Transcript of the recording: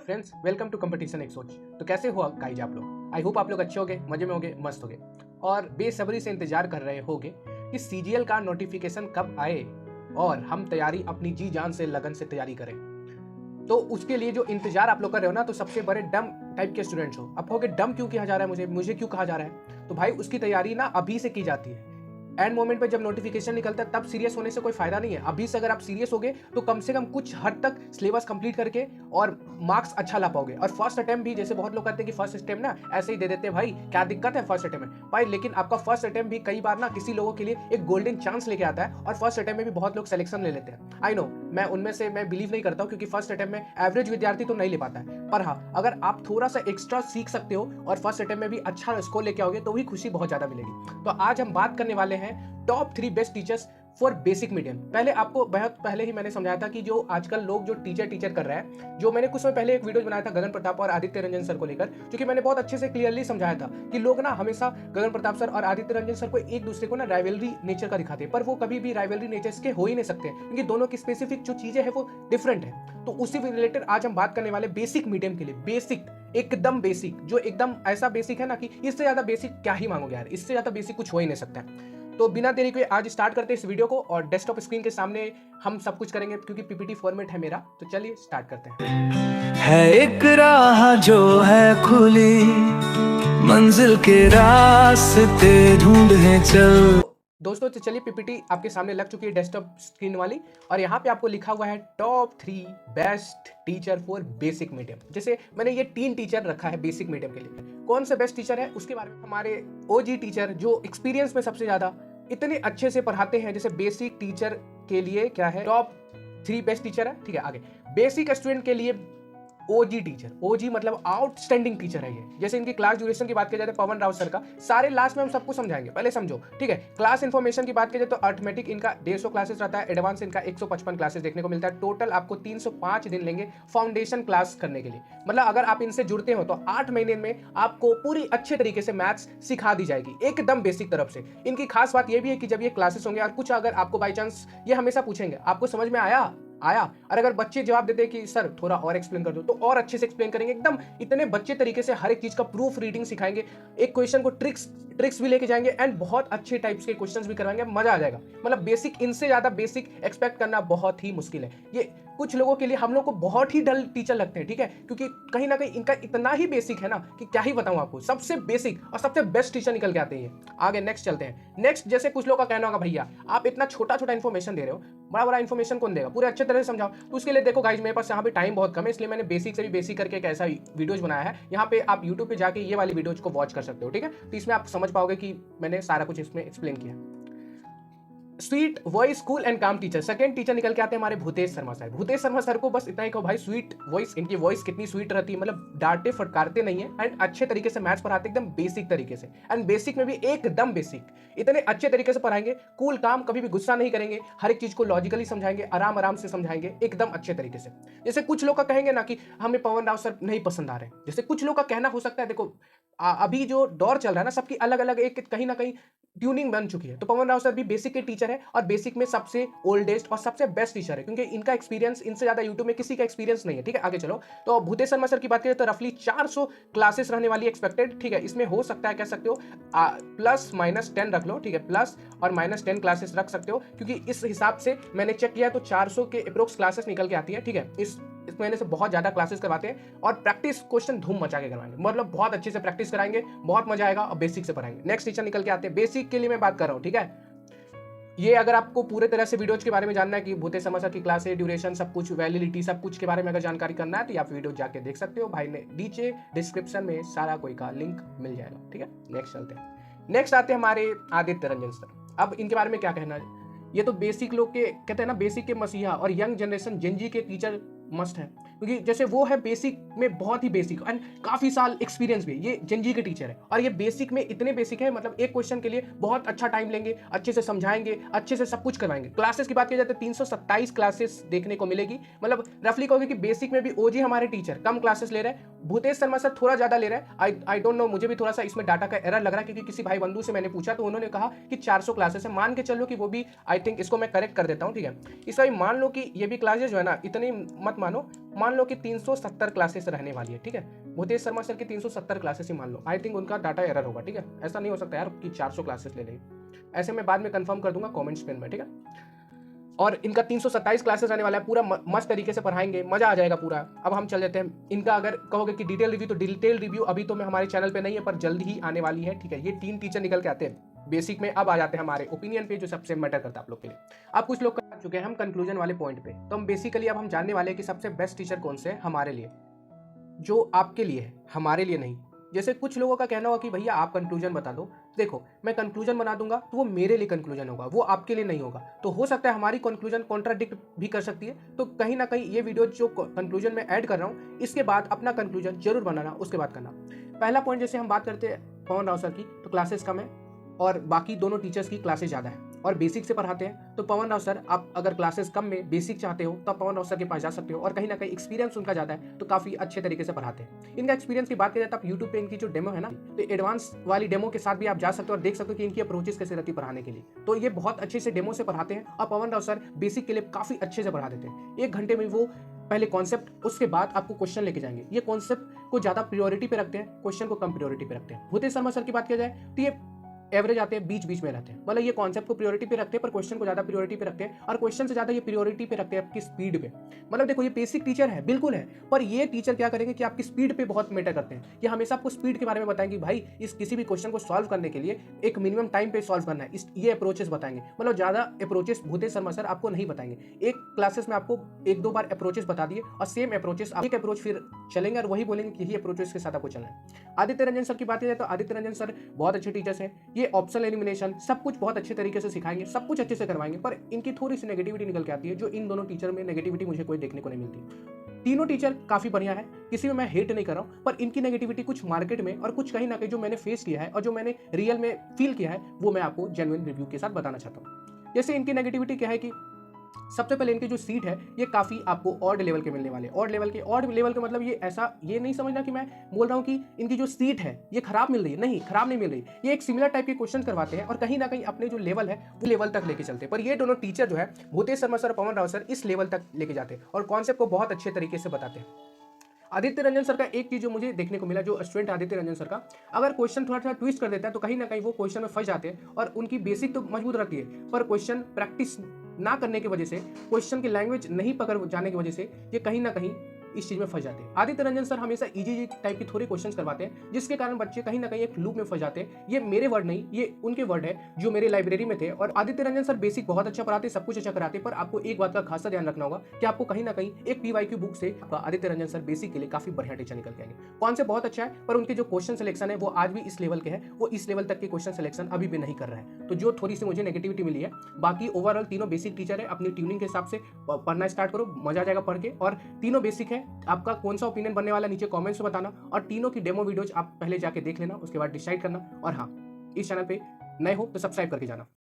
Friends, welcome to competition एक सोच। तो कैसे हो गाइज आप लोग? आई होप आप लोग अच्छे होगे, मजे में होगे, मस्त होगे और बेसब्री से इंतजार कर रहे होगे कि सीजीएल का नोटिफिकेशन कब आए और हम तैयारी अपनी जी जान से लगन से तैयारी करें। तो उसके लिए जो इंतजार आप लोग कर रहे हो ना, तो सबसे बड़े डम टाइप के स्टूडेंट्स हो। अब कहोगे डम क्यों कहा जा रहा है, मुझे क्यों कहा जा रहा है? तो भाई उसकी तैयारी ना अभी से की जाती है। एंड मोमेंट पे जब नोटिफिकेशन निकलता है तब सीरियस होने से कोई फायदा नहीं है। अभी से अगर आप सीरियस होगे तो कम से कम कुछ हद तक सिलेबस कंप्लीट करके और मार्क्स अच्छा ला पाओगे। और फर्स्ट अटेम्प्ट भी, जैसे बहुत लोग कहते हैं कि फर्स्ट अटेम्प्ट ना ऐसे ही दे देते हैं, भाई क्या दिक्कत है फर्स्ट अटेम्प्ट में? भाई लेकिन आपका फर्स्ट अटेम्प्ट भी कई बार ना किसी लोगों के लिए एक गोल्डन चांस लेके आता है और फर्स्ट अटेम्प्ट में भी बहुत लोग सिलेक्शन ले लेते हैं। आई नो, मैं उनमें से मैं बिलीव नहीं करता हूँ, क्योंकि फर्स्ट अटेम्प्ट में एवरेज विद्यार्थी तो नहीं ले पाता है। पर हाँ, अगर आप थोड़ा सा एक्स्ट्रा सीख सकते हो और फर्स्ट अटेम्प्ट में भी अच्छा स्कोर लेके आओगे तो भी खुशी बहुत ज्यादा मिलेगी। तो आज हम बात करने वाले हैं top 3 best teachers for basic medium. पहले आपको बहुत पहले ही मैंने समझाया था कि जो आजकल लोग जो टीचर कर रहे हैं, जो मैंने कुछ समय पहले एक वीडियो बनाया था गगन प्रताप और आदित्य रंजन सर को लेकर, क्योंकि मैंने बहुत अच्छे से क्लियरली समझाया था कि लोग ना हमेशा गगन प्रताप सर और आदित्य रंजन सर को एक दूसरे को ना राइवलरी नेचर का दिखाते हैं, पर वो कभी भी राइवलरी नेचर के हो ही नहीं सकते, क्योंकि दोनों की स्पेसिफिक जो चीजें हैं वो डिफरेंट है। तो उसी रिलेटेड आज हम बात करने वाले बेसिक मीडियम के लिए। बेसिक, एकदम बेसिक, जो एकदम ऐसा बेसिक है ना कि इससे ज्यादा बेसिक क्या ही मांगोगे यार, इससे ज्यादा बेसिक कुछ हो ही नहीं सकता है। तो बिना देरी के आज स्टार्ट करते हैं इस वीडियो को, और डेस्कटॉप स्क्रीन के सामने हम सब कुछ करेंगे क्योंकि पीपीटी फॉर्मेट है मेरा। तो चलिए स्टार्ट करते हैं। है एक राह जो है खुली, मंजिल के रास्ते ढूंढे चल। दोस्तों तो चलिए, पीपीटी आपके सामने लग चुकी है डेस्कटॉप स्क्रीन वाली, और यहाँ पे आपको लिखा हुआ है top 3 best teacher for basic medium. जैसे मैंने ये 3 टीचर रखा है बेसिक मीडियम के लिए। कौन से बेस्ट टीचर है उसके बारे में, हमारे ओजी टीचर जो एक्सपीरियंस में सबसे ज्यादा इतने अच्छे से पढ़ाते हैं। जैसे बेसिक टीचर के लिए क्या है, टॉप 3 बेस्ट टीचर है। ठीक है, आगे बेसिक स्टूडेंट के लिए ओजी टीचर, ओजी मतलब आउटस्टैंडिंग टीचर है ये। जैसे इनकी क्लास ड्यूरेशन की बात की जाए तो पवन राव सर का सारे लास्ट में हम सबको समझाएंगे, पहले समझो, ठीक है। क्लास इन्फॉर्मेशन की बात की जाए तो अर्थमेटिक इनका 150 क्लासेस रहता है, एडवांस इनका 155 क्लासेस देखने को मिलता है। टोटल आपको 305 दिन लेंगे फाउंडेशन क्लास करने के लिए। मतलब अगर आप इनसे जुड़ते हो तो 8 महीने में आपको पूरी अच्छे तरीके से मैथ्स सिखा दी जाएगी, एकदम बेसिक तरफ से। इनकी खास बात यह भी है कि जब ये क्लासेस होंगे और कुछ अगर आपको बाई चांस ये हमेशा पूछेंगे आपको समझ में आया, और अगर बच्चे जवाब देते हैं कि सर थोड़ा और एक्सप्लेन कर दो, तो और अच्छे से एक्सप्लेन करेंगे, एकदम इतने बच्चे तरीके से हर एक चीज का प्रूफ रीडिंग सिखाएंगे। एक क्वेश्चन को ट्रिक्स भी लेके जाएंगे एंड बहुत अच्छे टाइप्स के क्वेश्चंस भी करवाएंगे, मजा आ जाएगा। मतलब बेसिक, इनसे ज्यादा बेसिक एक्सपेक्ट करना बहुत ही मुश्किल है। ये कुछ लोगों के लिए, हम लोग को बहुत ही डल टीचर लगते हैं, ठीक है, क्योंकि कहीं ना कहीं इनका इतना ही बेसिक है ना कि क्या ही बताऊं आपको। सबसे बेसिक और सबसे बेस्ट टीचर निकल के आते हैं। आगे नेक्स्ट चलते हैं। नेक्स्ट, जैसे कुछ लोग का कहना होगा भैया आप इतना छोटा छोटा इन्फॉर्मेशन दे रहे हो, बड़ा बड़ा इन्फॉर्मेशन कौन देगा, पूरे अच्छे तरह से समझाओ। तो उसके लिए देखो गाइज, मेरे पास यहाँ पे टाइम बहुत कम है, इसलिए मैंने बेसिक से भी बेसिक करके एक ऐसा वीडियोज बनाया है। यहाँ पे आप यूट्यूब पे जाके ये वाली वीडियोज को वॉच कर सकते हो, ठीक है। तो इसमें आप समझ पाओगे कि मैंने सारा कुछ इसमें एक्सप्लेन किया। स्वीट वॉइस, कूल एंड काम टीचर। सेकंड टीचर निकल के आते हैं हमारे भूतेश शर्मा सर। भूतेश शर्मा सर को बस इतना ही कहो भाई, स्वीट वॉइस, इनकी वॉइस कितनी स्वीट रहती है, मतलब डांटे फटकारते नहीं है एंड अच्छे तरीके से मैथ्स पढ़ाते एकदम बेसिक तरीके से। एंड बेसिक में भी एकदम बेसिक, इतने अच्छे तरीके से पढ़ाएंगे। कूल काम, कभी भी गुस्सा नहीं करेंगे, हर एक चीज को लॉजिकली समझाएंगे, आराम आराम से समझाएंगे, एकदम अच्छे तरीके से। जैसे कुछ लोग का कहेंगे ना कि हमें पवन राव सर नहीं पसंद आ रहे, जैसे कुछ लोग का कहना हो सकता है। देखो अभी जो दौर चल रहा है ना, सबकी अलग अलग एक कहीं ना कहीं ट्यूनिंग बन चुकी है। तो पवन राव सर भी बेसिक के टीचर है और बेसिक में सबसे ओल्डेस्ट और सबसे बेस्ट टीचर है, क्योंकि इनका एक्सपीरियंस, इनसे ज्यादा यूट्यूब में किसी का एक्सपीरियंस नहीं है, ठीक है। आगे चलो, तो भूतेश शर्मा सर की बात करें तो रफली 400 क्लासेस रहने वाली एक्सपेक्टेड, ठीक है। इसमें हो सकता है, कह सकते हो प्लस माइनस 10 रख लो, ठीक है, प्लस और माइनस 10 क्लासेस रख सकते हो, क्योंकि इस हिसाब से मैंने चेक किया तो 400 के अप्रोक्स क्लासेस निकल के आती है, ठीक है। इस महीने से बहुत ज्यादा क्लासेस करवाते हैं और प्रैक्टिस क्वेश्चन धूम मचा के करवाएंगे, मतलब बहुत अच्छे से प्रैक्टिस कराएंगे, बहुत मजा आएगा और बेसिक से पढ़ाएंगे। नेक्स्ट टीचर निकल के आते हैं, बेसिक के लिए मैं बात कर रहा हूं, ठीक है। ये अगर आपको पूरे तरह से वीडियोज के बारे में जानना है कि भूतेश शर्मा सर की क्लास है, ड्यूरेशन, सब कुछ, वैलिडिटी, सब कुछ के बारे में अगर जानकारी करना है तो आप वीडियो जाके देख सकते हो, भाई ने नीचे डिस्क्रिप्शन में सारा कोई का लिंक मिल जाएगा, ठीक है। नेक्स्ट चलते हैं। नेक्स्ट आते हैं हमारे आदित्य रंजन सर। अब इनके बारे में क्या कहना है, ये तो बेसिक लोग के कहते हैं ना, बेसिक के मसीहा और यंग जनरेशन जेनजी के टीचर मस्ट है, क्योंकि जैसे वो है बेसिक में बहुत ही बेसिक एंड काफी साल एक्सपीरियंस भी, ये जेनजी के टीचर है और ये बेसिक में इतने बेसिक है, मतलब एक क्वेश्चन के लिए बहुत अच्छा टाइम लेंगे, अच्छे से समझाएंगे, अच्छे से सब कुछ करवाएंगे। क्लासेस की बात की जाए तो 327 क्लासेस देखने को मिलेगी, मतलब रफली कहोगे कि बेसिक में भी ओजी हमारे टीचर कम क्लासेस ले रहे हैं, भूतेश शर्मा सर थोड़ा ज्यादा ले रहे हैं। आई डोंट नो, मुझे भी थोड़ा सा इसमें डाटा का एरर लग रहा है, क्योंकि किसी भाई बंधु से मैंने पूछा तो उन्होंने कहा कि 400 क्लासेस है। मान के चलो कि वो भी, आई थिंक इसको मैं करेक्ट कर देता हूँ, ठीक है। इस मान लो कि ये भी क्लासेस जो है ना, इतनी मत मानो, मान लो कि 370 क्लासेस रहने वाली है, ठीक है। भूतेश शर्मा सर की 370 क्लासेस ही मान लो, आई थिंक उनका डाटा एरर होगा, ठीक है। ऐसा नहीं हो सकता यार कि 400 क्लासेस ले लेंगे, ऐसे मैं बाद में कंफर्म कर दूंगा कमेंट्स में, ठीक है। और इनका 327 क्लासेस आने वाला है, पूरा मस्त तरीके से पढ़ाएंगे, मजा आ जाएगा पूरा। अब हम चल जाते हैं इनका, अगर कहोगे कि डिटेल रिव्यू, तो डिटेल रिव्यू अभी तो मैं हमारे चैनल पे नहीं है, पर जल्दी ही आने वाली है, ठीक है। ये 3 टीचर निकल के आते हैं बेसिक में। अब आ जाते हैं हमारे ओपिनियन पे, जो सबसे मैटर करता है आप लोग के लिए। अब कुछ लोग कर चुके हैं हम कंक्लूजन वाले पॉइंट पे, तो हम बेसिकली अब हम जानने वाले हैं कि सबसे बेस्ट टीचर कौन से है हमारे लिए, जो आपके लिए है, हमारे लिए नहीं। जैसे कुछ लोगों का कहना होगा कि भैया आप कंक्लूजन बता दो, देखो मैं कंक्लूजन बना दूंगा तो वो मेरे लिए कंक्लूजन होगा, वो आपके लिए नहीं होगा। तो हो सकता है हमारी कंक्लूजन कॉन्ट्राडिक्ट भी कर सकती है, तो कहीं ना कहीं ये वीडियो जो कंक्लूजन में ऐड कर रहा हूँ, इसके बाद अपना कंक्लूजन जरूर बनाना, उसके बाद करना। पहला पॉइंट, जैसे हम बात करते हैं पवन राव सर की, तो क्लासेस कम है और बाकी दोनों टीचर्स की क्लासेस ज़्यादा है और बेसिक से पढ़ाते हैं। तो पवन राव सर, आप अगर क्लासेस कम में बेसिक चाहते हो तो पवन राव सर के पास जा सकते हो, और कहीं ना कहीं एक्सपीरियंस उनका ज़्यादा है, तो काफ़ी अच्छे तरीके से पढ़ाते हैं। इनका एक्सपीरियंस की बात की जाए तो आप यूट्यूब पे इनकी जो डेमो है ना, तो एडवांस वाली डेमो के साथ भी आप जा सकते हो और देख सकते हो कि इनकी अप्रोचेस कैसे रहती है पढ़ाने के लिए। तो ये बहुत अच्छे से डेमो से पढ़ाते हैं, और पवन राव सर बेसिक के लिए काफ़ी अच्छे से पढ़ा देते हैं। 1 घंटे में वो पहले कॉन्सेप्ट, उसके बाद आपको क्वेश्चन लेके जाएंगे। ये कॉन्सेप्ट को ज़्यादा प्रायोरिटी पे रखते हैं, क्वेश्चन को कम प्रायोरिटी पे रखते हैं। भूतेश शर्मा सर की बात किया जाए तो ये एवरेज आते हैं, बीच बीच में रहते हैं, मतलब ये कॉन्सेप्ट को प्रायोरिटी पे रखते हैं पर क्वेश्चन को ज्यादा प्रायोरिटी पे रखते हैं, और क्वेश्चन से ज्यादा ये प्रायोरिटी पे रखते हैं आपकी स्पीड पे। मतलब देखो, ये बेसिक टीचर है, बिल्कुल है, पर ये टीचर क्या करेंगे कि आपकी स्पीड पे बहुत मैटर करते हैं। ये हमेशा आपको स्पीड के बारे में बताएंगे, भाई इस किसी भी क्वेश्चन को सॉल्व करने के लिए एक मिनिमम टाइम पे सॉल्व करना है, ये अप्रोचेस बताएंगे। मतलब ज्यादा अप्रोचेस भूतेश शर्मा सर आपको नहीं बताएंगे। एक क्लासेस में आपको 1-2 बार अप्रोचेस बता दिए, और सेम अप्रोचेस, एक अप्रोच फिर चलेंगे और वही बोलेंगे कि यही अप्रोचेस के साथ आपको चलना है। आदित्य रंजन सर की बात की जाए तो आदित्य रंजन सर बहुत अच्छे टीचर्स हैं। ये ऑप्शनल एलिमिनेशन सब कुछ बहुत अच्छे तरीके से सिखाएंगे, सब कुछ अच्छे से करवाएंगे, पर इनकी थोड़ी सी नेगेटिविटी निकल के आती है, जो इन दोनों टीचर में नेगेटिविटी मुझे कोई देखने को नहीं मिलती। तीनों टीचर काफी बढ़िया है, किसी में मैं हेट नहीं कर रहा हूं, पर इनकी नेगेटिविटी कुछ मार्केट में और कुछ कहीं ना कहीं जो मैंने फेस किया है और जो मैंने रियल में फील किया है, वो मैं आपको जेन्युइन रिव्यू के साथ बताना चाहता हूं। जैसे इनकी नेगेटिविटी क्या है कि सबसे पहले इनकी जो सीट है, ये काफी आपको ऑड लेवल के मिलने वाले। ऑड लेवल के मतलब ये ऐसा, ये नहीं समझना कि मैं बोल रहा हूँ कि इनकी जो सीट है ये खराब मिल रही है, नहीं, खराब नहीं मिल रही। ये एक सिमिलर टाइप के क्वेश्चन करवाते हैं और कहीं ना कहीं अपने जो लेवल है वो लेवल तक लेके चलते हैं। पर ये दोनों टीचर जो है, भूतेश शर्मा सर, पवन राव सर, इस लेवल तक लेके जाते हैं और कॉन्सेप्ट को बहुत अच्छे तरीके से बताते हैं। आदित्य रंजन सर का एक चीज जो मुझे देखने को मिला, जो स्टूडेंट आदित्य रंजन सर का, अगर क्वेश्चन थोड़ा सा ट्विस्ट कर देता है तो कहीं ना कहीं वो क्वेश्चन में फंस जाते हैं, और उनकी बेसिक तो मजबूत रहती है, पर क्वेश्चन प्रैक्टिस ना करने की वजह से, क्वेश्चन की लैंग्वेज नहीं पकड़ जाने की वजह से ये कहीं ना कहीं इस चीज में फंस जाते हैं। आदित्य रंजन सर हमेशा इजी टाइप की थोड़ी क्वेश्चंस करवाते हैं, जिसके कारण बच्चे कहीं ना कहीं एक लूप में फंस जाते हैं। ये मेरे वर्ड नहीं, ये उनके वर्ड है जो मेरे लाइब्रेरी में थे। और आदित्य रंजन सर बेसिक बहुत अच्छा पढ़ाते, सब कुछ अच्छा कराते, पर आपको एक बात का खासा ध्यान रखना होगा कि आपको कहीं ना कहीं एक PYQ बुक से आदित्य रंजन सर बेसिक के लिए काफी बढ़िया टीचर निकल के आएंगे। कॉन्सेप्ट बहुत अच्छा है, पर उनके जो क्वेश्चन सिलेक्शन है वो आज भी इस लेवल के है, वो इस लेवल तक के क्वेश्चन सिलेक्शन अभी भी नहीं कर रहा है, तो जो थोड़ी सी मुझे नेगेटिविटी मिली है। बाकी ओवरऑल तीनों बेसिक टीचर है, अपनी ट्यूनिंग के हिसाब से पढ़ना स्टार्ट करो, मजा आ जाएगा पढ़ के। और तीनों बेसिक है, आपका कौन सा ओपिनियन बनने वाला नीचे कमेंट्स में बताना, और तीनों की डेमो वीडियोज आप पहले जाके देख लेना, उसके बाद डिसाइड करना। और हाँ, इस चैनल पे नए हो तो सब्सक्राइब करके जाना।